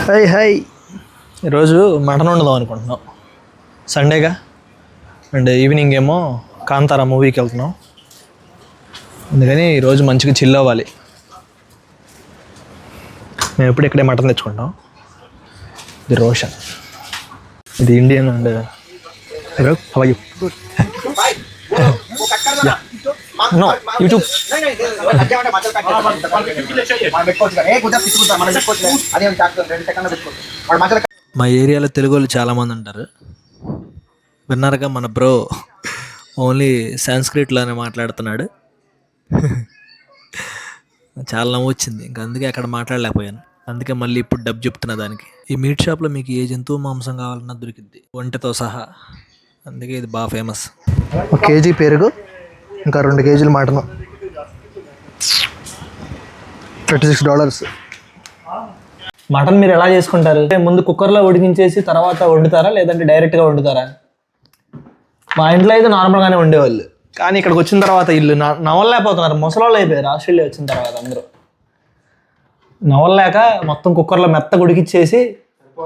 Hi hi. ఈరోజు mutton వండుదాం అనుకుంటున్నాం, సండేగా. And evening ఏమో కాంతారా మూవీకి వెళ్తున్నాం. అందుకని ఈరోజు మంచిగా చిల్ అవ్వాలి. మేము ఎప్పుడు ఇక్కడే మటన్ తెచ్చుకుంటాం. ఇది రోషన్, ఇది ఇండియన్. అండ్ అలాగే నో యూట్యూబ్. మా ఏరియాలో తెలుగు వాళ్ళు చాలామంది ఉంటారు. విన్నారుగా, మన బ్రో ఓన్లీ సాంస్క్రిట్లోనే మాట్లాడుతున్నాడు. చాలా నవ్వు వచ్చింది, ఇంకా అందుకే అక్కడ మాట్లాడలేకపోయాను. అందుకే మళ్ళీ ఇప్పుడు డబ్ చెప్తున్నా దానికి. ఈ మీట్ షాప్లో మీకు ఏ జంతువు మాంసం కావాలన్నా దొరికిద్ది, వంటతో సహా. అందుకే ఇది బాగా ఫేమస్. 1 కేజీ పెరుగు, ఇంకా 2 కేజీలు మటను, $36. మటన్ మీరు ఎలా చేసుకుంటారు? ముందు కుక్కర్లో ఉడికించేసి తర్వాత వండుతారా, లేదంటే డైరెక్ట్గా వండుతారా? మా ఇంట్లో అయితే నార్మల్గానే వండేవాళ్ళు, కానీ ఇక్కడికి వచ్చిన తర్వాత ఇల్లు నవలలేకపోతున్నారు. ముసలోళ్ళు అయిపోయారు ఆస్ట్రేలియా వచ్చిన తర్వాత. అందరూ నవలలేక మొత్తం కుక్కర్లో మెత్తగా ఉడికిచ్చేసి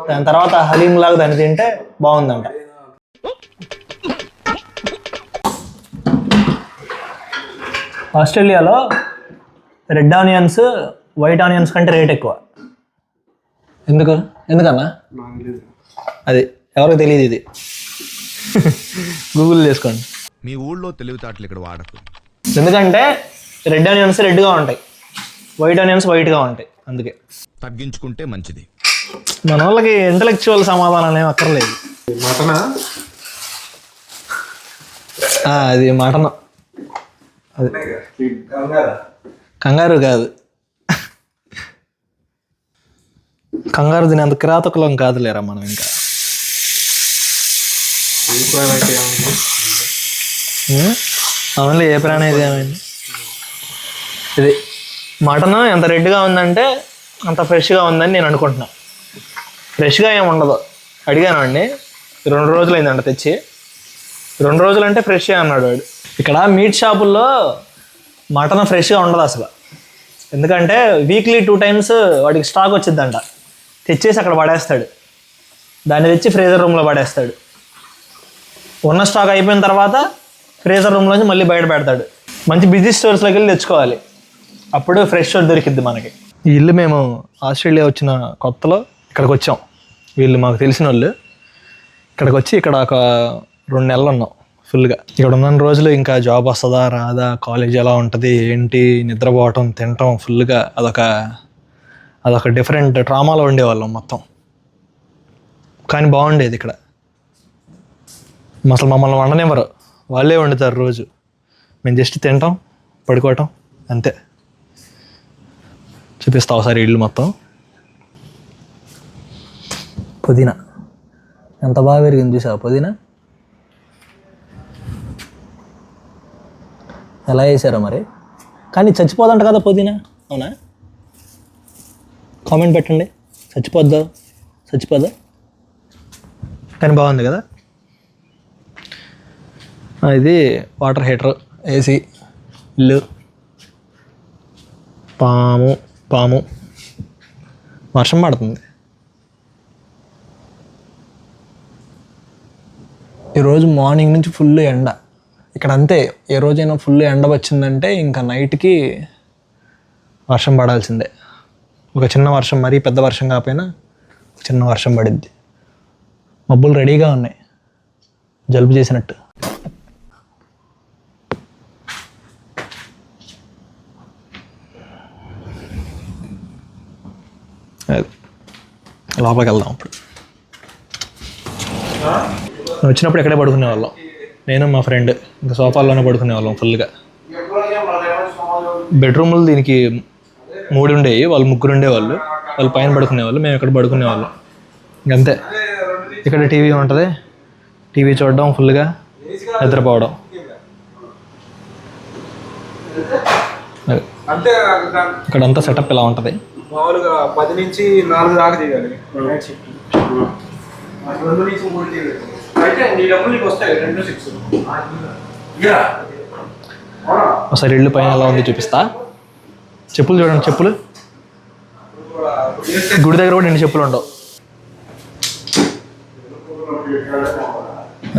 దాని తర్వాత హలీం లాగా దాన్ని తింటే బాగుందంట. ఆస్ట్రేలియాలో రెడ్ ఆనియన్స్ వైట్ ఆనియన్స్ కంటే రేట్ ఎక్కువ. ఎందుకన్నా అది ఎవరికి తెలియదు. ఇది గూగుల్ చేసుకోండి. మీ ఊళ్ళో తెలివితేటలు ఇక్కడ వాడకు. ఎందుకంటే రెడ్ ఆనియన్స్ రెడ్గా ఉంటాయి, వైట్ ఆనియన్స్ వైట్గా ఉంటాయి. అందుకే తగ్గించుకుంటే మంచిది. మన వాళ్ళకి ఇంటలెక్చువల్ సమాధానాలు ఏమి అక్కర్లేదు. అది మటన్, అది కంగారు కాదు. కంగారు తినేంత కిరాతకులం కాదులేరా మనం. ఇంకా అవునులే, ఏ ప్రాణి అయితే ఏమైంది. ఇది మటన్ ఎంత రెడ్గా ఉందంటే అంత ఫ్రెష్గా ఉందని నేను అనుకుంటున్నా. ఫ్రెష్గా ఏమి ఉండదు. అడిగాను అండి, 2 రోజులు అయిందంట తెచ్చి. 2 రోజులు అంటే ఫ్రెష్గా అన్నాడు వాడు. ఇక్కడ మీట్ షాపుల్లో మటన్ ఫ్రెష్గా ఉండదు అసలు. ఎందుకంటే వీక్లీ 2 times వాడికి స్టాక్ వచ్చిద్దంట. తెచ్చేసి అక్కడ పడేస్తాడు, దాన్ని తెచ్చి ఫ్రీజర్ రూమ్లో పడేస్తాడు. ఉన్న స్టాక్ అయిపోయిన తర్వాత ఫ్రీజర్ రూమ్లోంచి మళ్ళీ బయట పెడతాడు. మంచి బిజీ స్టోర్స్లోకి వెళ్ళి తెచ్చుకోవాలి, అప్పుడు ఫ్రెష్ దొరికిద్ది మనకి. ఈ ఇల్లు మేము ఆస్ట్రేలియా వచ్చిన కొత్తలో ఇక్కడికి వచ్చాం. వీళ్ళు మాకు తెలిసిన వాళ్ళు. ఇక్కడికి వచ్చి ఇక్కడ ఒక 2 నెలలు ఉన్నాం ఫుల్గా. ఇక్కడ ఉన్న రోజులు ఇంకా జాబ్ వస్తుందా రాదా, కాలేజ్ ఎలా ఉంటుంది ఏంటి, నిద్రపోవటం తినటం ఫుల్గా అదొక డిఫరెంట్ ట్రామాలో ఉండేవాళ్ళం మొత్తం. కానీ బాగుండేది ఇక్కడ. అసలు మమ్మల్ని వండనివ్వరు, వాళ్ళే వండుతారు రోజు. మేము జస్ట్ తింటాం పడుకోవటం అంతే. చూపిస్తా ఒకసారి ఇల్లు మొత్తం. పుదీనా ఎంత బాగా పెరిగింది చూసావా? పుదీనా ఎలా వేసారో మరి. కానీ చచ్చిపోదంట కదా పుదీనా, అవునా? కామెంట్ పెట్టండి, చచ్చిపోద్దా? కానీ బాగుంది కదా. ఇది వాటర్ హీటర్, ఏసీ, ఇల్లు, పాము. వర్షం పడుతుంది. ఈరోజు మార్నింగ్ నుంచి ఫుల్ ఎండ. ఇక్కడ అంతే, ఏ రోజైనా ఫుల్ ఎండ వచ్చిందంటే ఇంకా నైట్కి వర్షం పడాల్సిందే. ఒక చిన్న వర్షం, మరీ పెద్ద వర్షం కాకపోయినా చిన్న వర్షం పడిద్ది. మబ్బులు రెడీగా ఉన్నాయి, జలుబు చేసినట్టు. లోపలికి వెళ్దాం. ఇప్పుడు వచ్చినప్పుడు ఎక్కడే పడుకునే వాళ్ళం, నేను మా ఫ్రెండ్. ఇంకా సోఫాల్లోనే పడుకునే వాళ్ళం ఫుల్గా. బెడ్రూమ్లు దీనికి 3 ఉండేవి, వాళ్ళు 3 ఉండేవాళ్ళు. వాళ్ళు పైన పడుకునేవాళ్ళు, మేము ఇక్కడ పడుకునేవాళ్ళం. ఇంకంతే. ఇక్కడ టీవీ ఉంటుంది, టీవీ చూడడం, ఫుల్గా నిద్రపోవడం. ఇక్కడంతా సెటప్ ఇలా ఉంటుంది. మామూలుగా 10 నుంచి 4 దాకా చేయాలి. ఒకసారి ఇల్లు పైన ఎలా ఉంది చూపిస్తా. చెప్పులు చూడండి, చెప్పులు గుడి దగ్గర కూడా ఎన్ని చెప్పులు ఉండవు.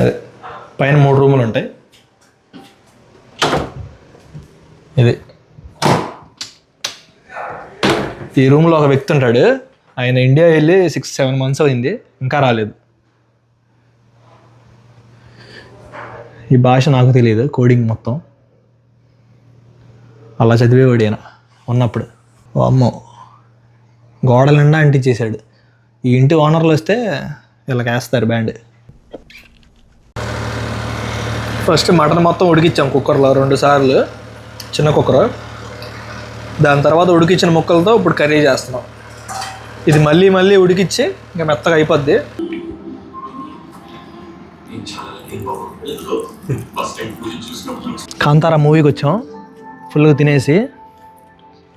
అదే పైన 3 రూములు ఉంటాయి. ఇది ఈ రూమ్లో ఒక వ్యక్తి ఉంటాడు. ఆయన ఇండియా వెళ్ళి 6-7 months అయింది, ఇంకా రాలేదు. ఈ భాష నాకు తెలియదు, కోడింగ్ మొత్తం అలా చదివేవాడు ఈయన ఉన్నప్పుడు. అమ్మో, గోడల నిండా అంటించేశాడు. ఈ ఇంటి ఓనర్లు వస్తే వీళ్ళకి వేస్తారు బ్యాండ్. ఫస్ట్ మటన్ మొత్తం ఉడికిచ్చాం కుక్కర్లో 2 సార్లు, చిన్న కుక్కర్. దాని తర్వాత ఉడికిచ్చిన ముక్కలతో ఇప్పుడు కర్రీ చేస్తున్నాం. ఇది మళ్ళీ మళ్ళీ ఉడికిచ్చి ఇంకా మెత్తగా అయిపోద్ది. కాంతారా మూవీకి వచ్చాం, ఫుల్గా తినేసి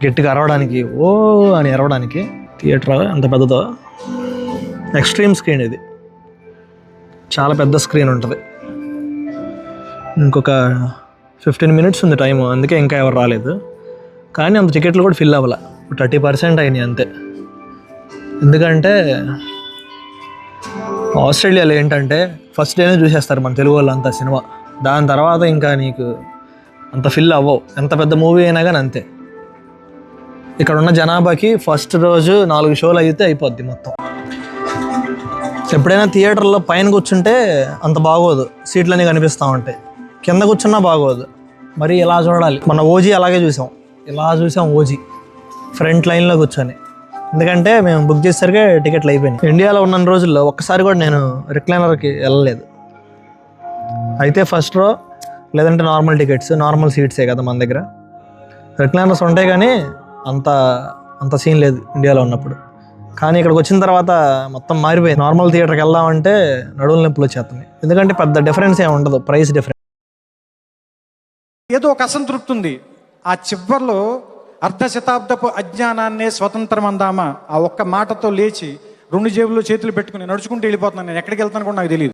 గట్టిగా అరవడానికి, ఓ అని అరవడానికి. థియేటర్ అంత పెద్దదో, ఎక్స్ట్రీమ్ స్క్రీన్ ఇది, చాలా పెద్ద స్క్రీన్ ఉంటుంది. ఇంకొక 15 minutes ఉంది టైం, అందుకే ఇంకా ఎవరు రాలేదు. కానీ అంత టికెట్లు కూడా ఫిల్ అవ్వాల, 30% అయినాయి అంతే. ఎందుకంటే ఆస్ట్రేలియాలో ఏంటంటే ఫస్ట్ డేనే చూసేస్తారు మన తెలుగు వాళ్ళంతా సినిమా. దాని తర్వాత ఇంకా నీకు అంత ఫిల్ అవ్వవు, ఎంత పెద్ద మూవీ అయినా కానీ అంతే. ఇక్కడ ఉన్న జనాభాకి ఫస్ట్ రోజు 4 షోలు అయితే అయిపోద్ది మొత్తం. ఎప్పుడైనా థియేటర్లో పైన కూర్చుంటే అంత బాగోదు, సీట్లన్నీ కనిపిస్తూ ఉంటాయి. కింద కూర్చున్నా బాగోదు, మరి ఇలా చూడాలి. మన ఓజీ అలాగే చూసాం, ఇలా చూసాం ఓజీ ఫ్రంట్ లైన్లో కూర్చొని. ఎందుకంటే మేము బుక్ చేసేసరికి టికెట్లు అయిపోయినాయి. ఇండియాలో ఉన్న రోజుల్లో ఒక్కసారి కూడా నేను రిక్లైనర్కి వెళ్ళలేదు. అయితే ఫస్ట్ రో లేదంటే నార్మల్ టికెట్స్, నార్మల్ సీట్సే కదా మన దగ్గర. రిక్లైనర్స్ ఉంటాయి కానీ అంత సీన్ లేదు ఇండియాలో ఉన్నప్పుడు. కానీ ఇక్కడికి వచ్చిన తర్వాత మొత్తం మారిపోయింది. నార్మల్ థియేటర్కి వెళ్దామంటే నడువుల నొప్పులు వచ్చేస్తున్నాయి. ఎందుకంటే పెద్ద డిఫరెన్స్ ఏమి ఉండదు, ప్రైస్ డిఫరెన్స్. ఏదో ఒక అసంతృప్తి ఉంది. ఆ చివర్లో 1/2 శతాబ్దపు అజ్ఞానాన్నే స్వతంత్రం అందామా, ఆ ఒక్క మాటతో లేచి 2 జేబుల్లో చేతులు పెట్టుకుని నడుచుకుంటూ వెళ్ళిపోతున్నాను. నేను ఎక్కడికి వెళ్తాను కూడా నాకు తెలియదు.